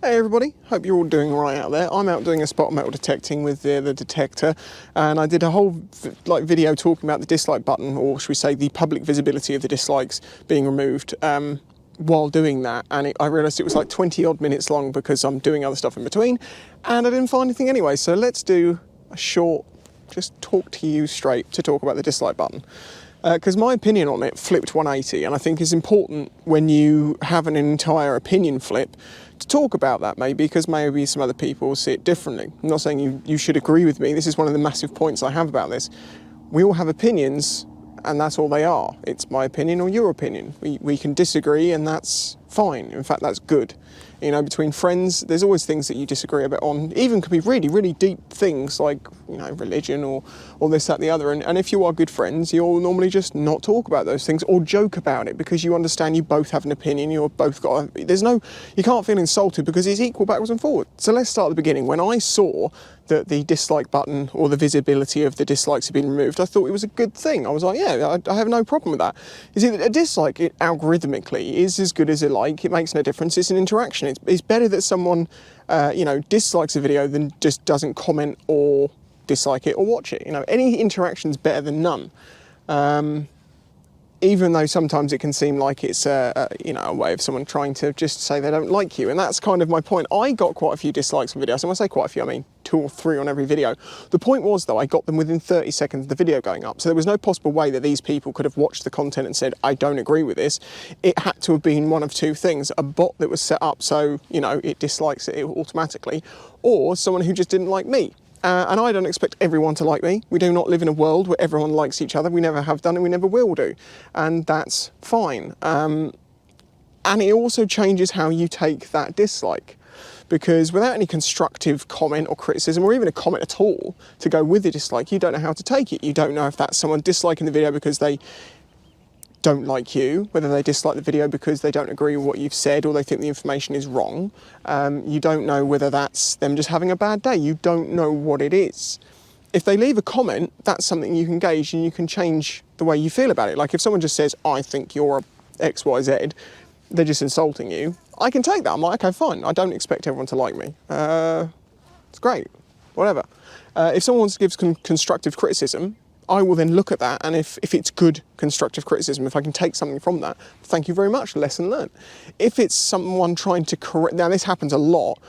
Hey everybody, hope you're all doing all right out there. I'm out doing a spot metal detecting with the detector, and I did a whole video talking about the dislike button, or should we say the public visibility of the dislikes being removed while doing that, and I realised it was like 20 odd minutes long because I'm doing other stuff in between, and I didn't find anything anyway, so let's do a short, just talk to you straight to talk about the dislike button. Because my opinion on it flipped 180, and I think it's important when you have an entire opinion flip to talk about that, maybe, because maybe some other people see it differently. I'm not saying you should agree with me. This is one of the massive points I have about this. We all have opinions, and that's all they are. It's my opinion or your opinion. We can disagree, and that's fine. In fact, that's good. You know, between friends, there's always things that you disagree a bit on. Even could be really, really deep things like, you know, religion or this, that, the other. And if you are good friends, you'll normally just not talk about those things or joke about it because you understand you both have an opinion. You've both got you can't feel insulted because it's equal backwards and forwards. So let's start at the beginning. When I saw that the dislike button or the visibility of the dislikes had been removed, I thought it was a good thing. I was like, yeah, I have no problem with that. You see, a dislike, it algorithmically is as good as a like. It makes no difference. It's an interaction. It's better that someone, dislikes a video than just doesn't comment or dislike it or watch it. You know, any interaction's better than none. Even though sometimes it can seem like it's a way of someone trying to just say they don't like you. And that's kind of my point. I got quite a few dislikes on videos. And when I say quite a few, I mean 2 or 3 on every video. The point was, though, I got them within 30 seconds of the video going up. So there was no possible way that these people could have watched the content and said, I don't agree with this. It had to have been one of 2 things. A bot that was set up so, you know, it dislikes it automatically, or someone who just didn't like me. And I don't expect everyone to like me. We do not live in a world where everyone likes each other. We never have done and we never will do. And that's fine. And it also changes how you take that dislike. Because without any constructive comment or criticism, or even a comment at all to go with the dislike, you don't know how to take it. You don't know if that's someone disliking the video because they don't like you, whether they dislike the video because they don't agree with what you've said or they think the information is wrong. You don't know whether that's them just having a bad day. You don't know what it is. If they leave a comment, that's something you can gauge and you can change the way you feel about it. Like if someone just says, I think you're a XYZ, they're just insulting you. I can take that. I'm like, okay, fine. I don't expect everyone to like me. It's great, whatever. If someone wants to give constructive criticism, I will then look at that, and if it's good constructive criticism, if I can take something from that, thank you very much, lesson learned. If it's someone trying to correct, now this happens a lot,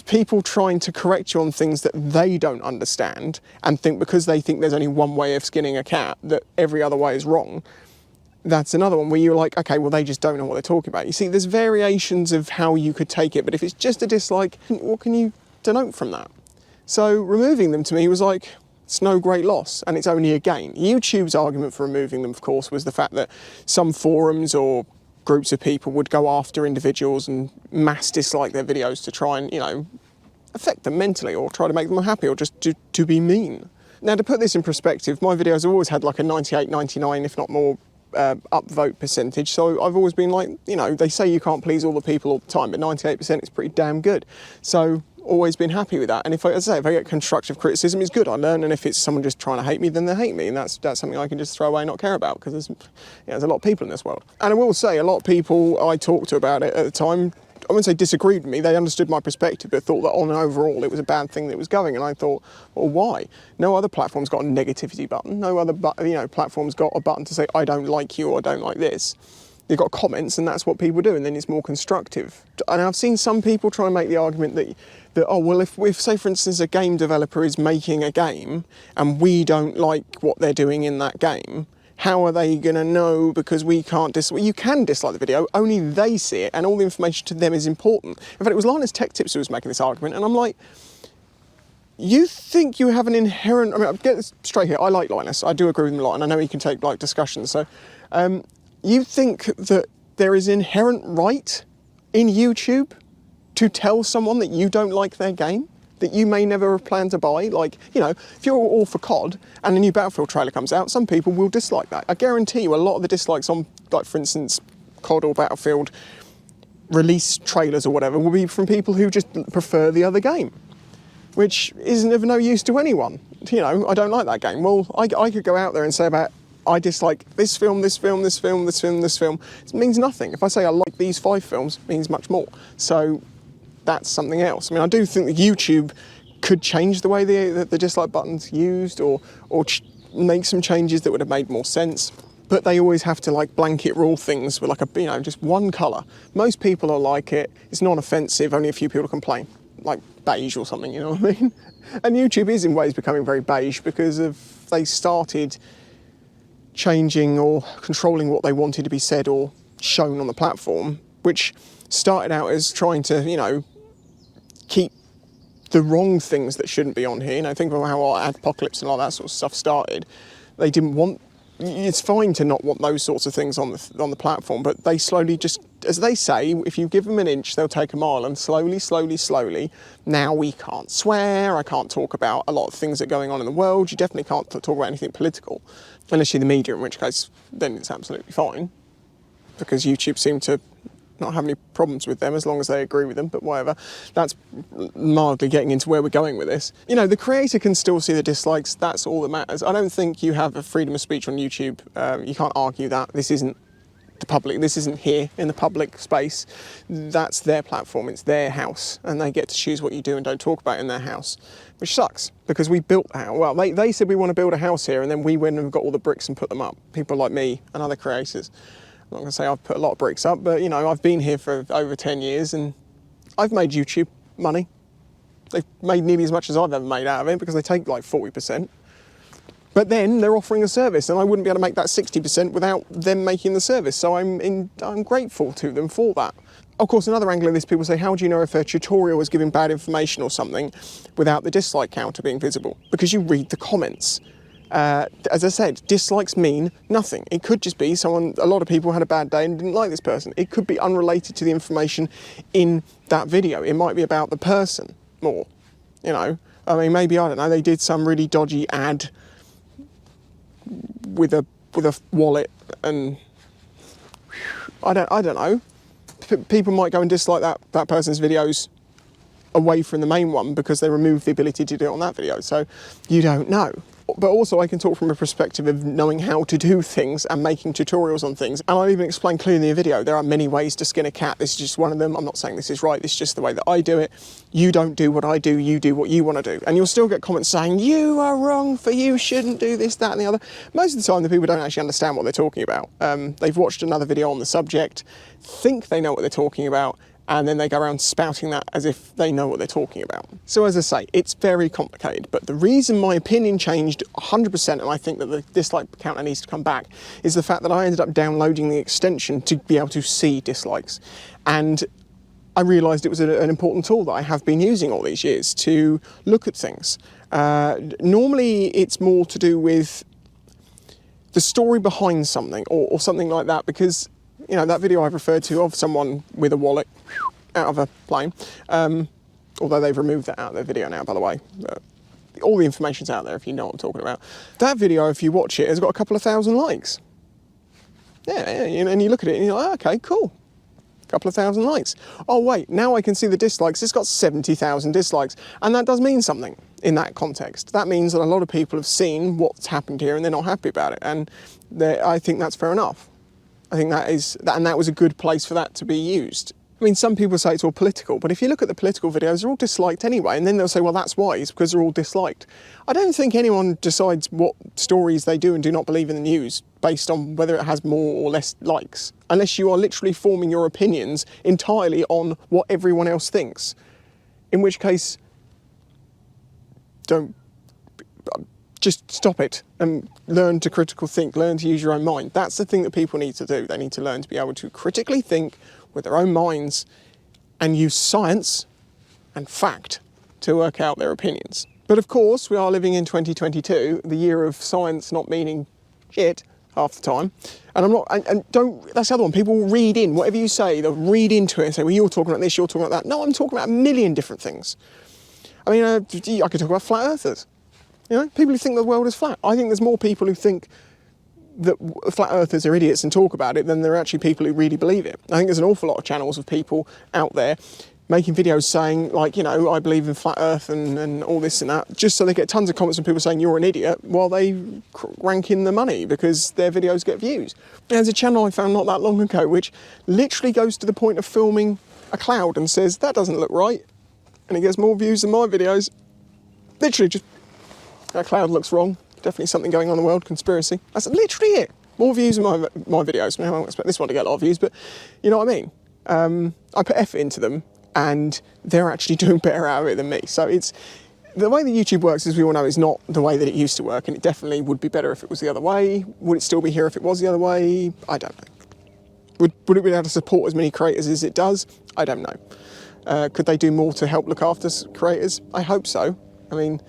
people trying to correct you on things that they don't understand and think because they think there's only one way of skinning a cat that every other way is wrong. That's another one where you're like, okay, well, they just don't know what they're talking about. You see, there's variations of how you could take it, but if it's just a dislike, what can you denote from that? So removing them to me was like, it's no great loss, and it's only a gain. YouTube's argument for removing them, of course, was the fact that some forums or groups of people would go after individuals and mass dislike their videos to try and, you know, affect them mentally or try to make them unhappy or just to be mean. Now, to put this in perspective, my videos have always had like a 98, 99, if not more, upvote percentage. So I've always been like, you know, they say you can't please all the people all the time, but 98% is pretty damn good. So always been happy with that. And if I get constructive criticism, it's good. I learn, and if it's someone just trying to hate me, then they hate me, and that's something I can just throw away and not care about, because there's a lot of people in this world. And I will say, a lot of people I talked to about it at the time, I wouldn't say disagreed with me, they understood my perspective, but thought that on overall it was a bad thing that was going, and I thought, well, why? No other platform's got a negativity button. No other platform's got a button to say, I don't like you or I don't like this. They've got comments, and that's what people do, and then it's more constructive. And I've seen some people try and make the argument that oh, well, if say, for instance, a game developer is making a game and we don't like what they're doing in that game, how are they going to know? Because we can't dislike. You can dislike the video, only they see it, and all the information to them is important. In fact, it was Linus Tech Tips who was making this argument, and I'm like, you think you have an inherent... I mean, I'll get this straight here. I like Linus. I do agree with him a lot, and I know he can take like discussions. So you think that there is inherent right in YouTube to tell someone that you don't like their game, that you may never have planned to buy? Like, you know, if you're all for COD and a new Battlefield trailer comes out, some people will dislike that. I guarantee you a lot of the dislikes on, like, for instance, COD or Battlefield release trailers or whatever will be from people who just prefer the other game, which is of no use to anyone. You know, I don't like that game. Well, I could go out there and say about, I dislike this film, this film, this film, this film, this film. It means nothing. If I say I like these 5 films, it means much more. So that's something else. I mean, I do think that YouTube could change the way the dislike button's used, or make some changes that would have made more sense. But they always have to like blanket rule things with like just one colour. Most people are like it. It's not offensive. Only a few people complain, like beige or something. You know what I mean? And YouTube is in ways becoming very beige because they started changing or controlling what they wanted to be said or shown on the platform, which started out as trying to keep the wrong things that shouldn't be on here. Think about how our Adpocalypse and all that sort of stuff started. They didn't want. It's fine to not want those sorts of things on the platform, but they slowly just, as they say, if you give them an inch, they'll take a mile, and slowly, now we can't swear, I can't talk about a lot of things that are going on in the world, you definitely can't talk about anything political, unless you're the media, in which case, then it's absolutely fine, because YouTube seemed to not have any problems with them as long as they agree with them, but whatever. That's mildly getting into where we're going with this. The creator can still see the dislikes, that's all that matters. I don't think you have a freedom of speech on YouTube. You can't argue that. This isn't the public, this isn't here in the public space. That's their platform, it's their house, and they get to choose what you do and don't talk about in their house, which sucks, because we built the house. Well, they said we want to build a house here, and then we went and got all the bricks and put them up. People like me and other creators. I'm not going to say I've put a lot of bricks up, but I've been here for over 10 years and I've made YouTube money. They've made nearly as much as I've ever made out of it because they take like 40%. But then they're offering a service and I wouldn't be able to make that 60% without them making the service. So I'm grateful to them for that. Of course, another angle of this, people say, how do you know if a tutorial is giving bad information or something without the dislike counter being visible? Because you read the comments. As I said, dislikes mean nothing. It could just be a lot of people had a bad day and didn't like this person. It could be unrelated to the information in that video. It might be about the person more, I mean, maybe, I don't know, they did some really dodgy ad with a wallet and I don't know. People might go and dislike that person's videos away from the main one because they removed the ability to do it on that video. So you don't know. But also I can talk from a perspective of knowing how to do things and making tutorials on things. And I'll even explain clearly in the video, there are many ways to skin a cat. This is just one of them. I'm not saying this is right. This is just the way that I do it. You don't do what I do. You do what you want to do. And you'll still get comments saying, you are wrong for you shouldn't do this, that and the other. Most of the time the people don't actually understand what they're talking about. They've watched another video on the subject, think they know what they're talking about, and then they go around spouting that as if they know what they're talking about. So as I say, it's very complicated, but the reason my opinion changed 100%, and I think that the dislike counter needs to come back, is the fact that I ended up downloading the extension to be able to see dislikes. And I realised it was an important tool that I have been using all these years to look at things. Normally it's more to do with the story behind something or something like that, because that video I've referred to of someone with a wallet out of a plane, although they've removed that out of their video now, by the way. All the information's out there if you know what I'm talking about. That video, if you watch it, has got a couple of thousand likes. Yeah, and you look at it and you're like, okay, cool. A couple of thousand likes. Oh wait, now I can see the dislikes. It's got 70,000 dislikes. And that does mean something in that context. That means that a lot of people have seen what's happened here and they're not happy about it. And I think that's fair enough. I think that was a good place for that to be used. I mean, some people say it's all political, but if you look at the political videos, they're all disliked anyway, and then they'll say, well, that's why, it's because they're all disliked. I don't think anyone decides what stories they do and do not believe in the news based on whether it has more or less likes, unless you are literally forming your opinions entirely on what everyone else thinks, in which case, just stop it and learn to critical think, learn to use your own mind. That's the thing that people need to do. They need to learn to be able to critically think with their own minds and use science and fact to work out their opinions. But of course, we are living in 2022, the year of science not meaning shit half the time. And that's the other one. People read in, whatever you say, they'll read into it and say, well, you're talking about this, you're talking about that. No, I'm talking about a million different things. I mean, I could talk about flat earthers. People who think the world is flat. I think there's more people who think that flat earthers are idiots and talk about it than there are actually people who really believe it. I think there's an awful lot of channels of people out there making videos saying, like, I believe in flat earth and all this and that, just so they get tons of comments from people saying you're an idiot while they rank in the money because their videos get views. There's a channel I found not that long ago which literally goes to the point of filming a cloud and says, that doesn't look right, and it gets more views than my videos. Literally just, that cloud looks wrong. Definitely something going on in the world, conspiracy. That's literally it. More views than my videos. Now, I don't expect this one to get a lot of views, but you know what I mean? I put effort into them, and they're actually doing better out of it than me. So it's, the way that YouTube works, as we all know, is not the way that it used to work, and it definitely would be better if it was the other way. Would it still be here if it was the other way? I don't know. Would it be able to support as many creators as it does? I don't know. Could they do more to help look after creators? I hope so. I mean,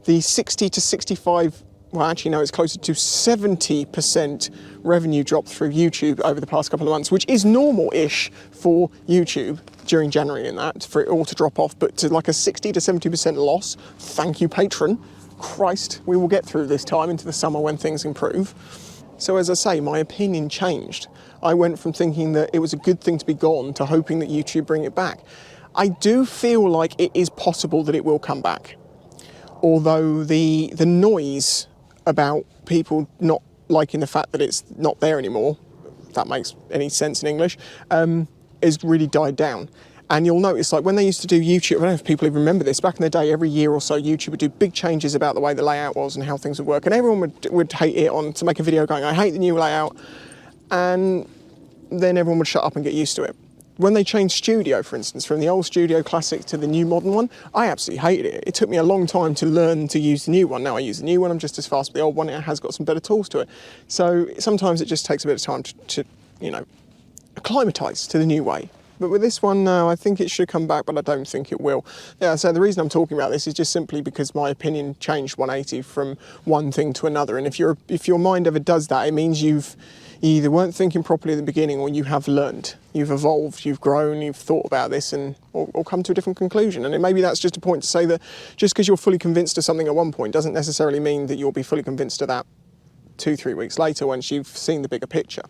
the 60 to 65, well, actually, no, it's closer to 70% revenue drop through YouTube over the past couple of months, which is normal-ish for YouTube during January and that, for it all to drop off, but to like a 60 to 70% loss, thank you, patron. Christ, we will get through this time into the summer when things improve. So as I say, my opinion changed. I went from thinking that it was a good thing to be gone to hoping that YouTube bring it back. I do feel like it is possible that it will come back. Although the noise about people not liking the fact that it's not there anymore, if that makes any sense in English, is really died down. And you'll notice, like when they used to do YouTube, I don't know if people even remember this, back in the day, every year or so, YouTube would do big changes about the way the layout was and how things would work. And everyone would hate it on to make a video going, I hate the new layout. And then everyone would shut up and get used to it. When they changed Studio, for instance, from the old Studio Classic to the new modern one, I absolutely hated it. It took me a long time to learn to use the new one. Now I use the new one, I'm just as fast with the old one, it has got some better tools to it. So sometimes it just takes a bit of time to you know, acclimatise to the new way. But with this one, no, I think it should come back, but I don't think it will. Yeah, so the reason I'm talking about this is just simply because my opinion changed 180 from one thing to another. And if your mind ever does that, it means you either weren't thinking properly at the beginning, or you have learned, you've evolved, you've grown, you've thought about this, and or come to a different conclusion. And maybe that's just a point to say that just because you're fully convinced of something at one point doesn't necessarily mean that you'll be fully convinced of that 2-3 weeks later once you've seen the bigger picture.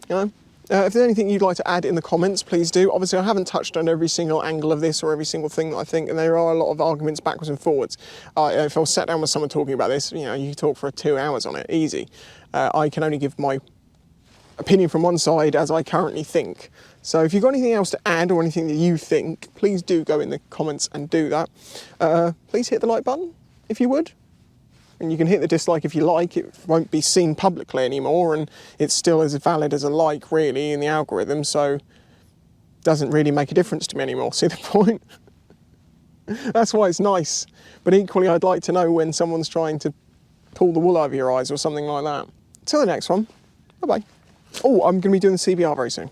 You know? If there's anything you'd like to add in the comments, please do. Obviously, I haven't touched on every single angle of this or every single thing that I think, and there are a lot of arguments backwards and forwards. If I was sat down with someone talking about this, you know, you could talk for 2 hours on it, easy. I can only give my opinion from one side as I currently think. So if you've got anything else to add or anything that you think, please do go in the comments and do that. Please hit the like button, if you would. And you can hit the dislike if you like. It won't be seen publicly anymore, and it's still as valid as a like, really, in the algorithm, so it doesn't really make a difference to me anymore. See the point? That's why it's nice. But equally, I'd like to know when someone's trying to pull the wool over your eyes or something like that. Till the next one. Bye-bye. Oh, I'm going to be doing the CBR very soon.